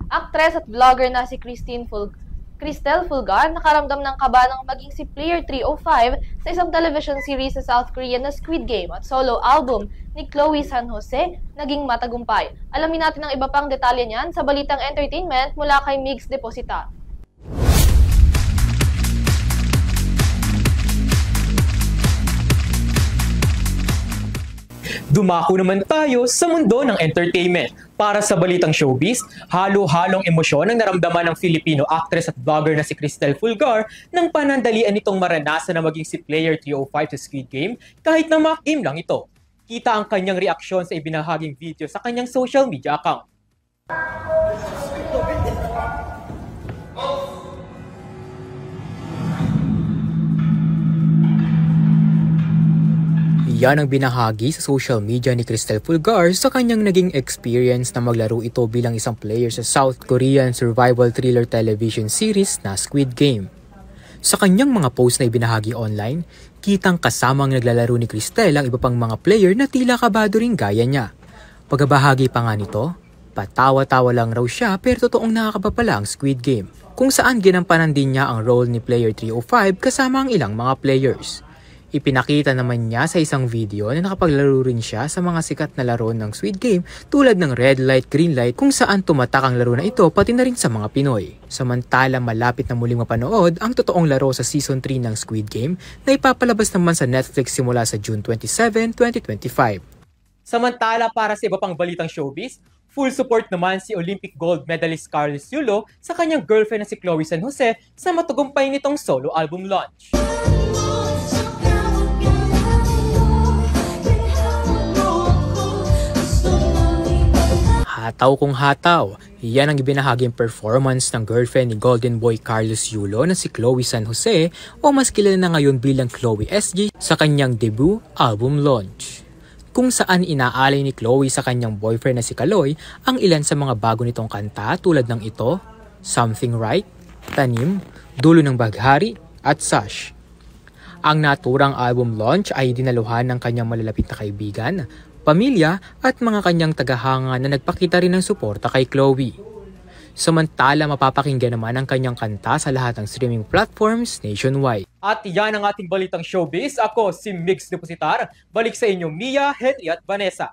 Aktres at vlogger na si Cristel Fulgar nakaramdam ng kaba ng maging si Player 305 sa isang television series sa South Korea na Squid Game at solo album ni Chloe San Jose naging matagumpay. Alamin natin ang iba pang detalye niyan sa Balitang Entertainment mula kay Migs Deposita. Dumako naman tayo sa mundo ng entertainment. Para sa balitang showbiz, halo-halong emosyon ang naramdaman ng Filipino actress at vlogger na si Cristel Fulgar nang panandalian nitong maranasan na maging si Player 305 sa Squid Game kahit na mock game lang ito. Kita ang kanyang reaksyon sa ibinahaging video sa kanyang social media account. Yan ang binahagi sa social media ni Cristel Fulgar sa kanyang naging experience na maglaro ito bilang isang player sa South Korean survival thriller television series na Squid Game. Sa kanyang mga post na ibinahagi online, kitang kasamang naglalaro ni Cristel ang iba pang mga player na tila kabado ring gaya niya. Pagkabahagi pa nga nito, patawa-tawa lang raw siya pero totoong nakakaba pala ang Squid Game, kung saan ginampanan din niya ang role ni Player 305 kasama ang ilang mga players. Ipinakita naman niya sa isang video na nakapaglaro rin siya sa mga sikat na laro ng Squid Game tulad ng red light, green light kung saan tumatak ang laro na ito pati na rin sa mga Pinoy. Samantala malapit na muling mapanood ang totoong laro sa Season 3 ng Squid Game na ipapalabas naman sa Netflix simula sa June 27, 2025. Samantala para sa iba pang balitang showbiz, full support naman si Olympic gold medalist Carlos Yulo sa kanyang girlfriend na si Chloe San Jose sa matagumpay nitong solo album launch. Hataw kung hataw, yan ang ibinahaging performance ng girlfriend ni Golden Boy Carlos Yulo na si Chloe San Jose o mas kilala na ngayon bilang Chloe SG sa kanyang debut album launch. Kung saan inaalay ni Chloe sa kanyang boyfriend na si Kaloy ang ilan sa mga bago nitong kanta tulad ng ito, Something Right, Tanim, Dulo ng Baghari at Sash. Ang naturang album launch ay dinaluhan ng kanyang malalapit na kaibigan, pamilya at mga kanyang tagahanga na nagpakita rin ng suporta kay Chloe. Samantala mapapakinggan naman ang kanyang kanta sa lahat ng streaming platforms nationwide. At yan ang ating balitang showbiz. Ako si Migs Depositar. Balik sa inyo Mia, Henry at Vanessa.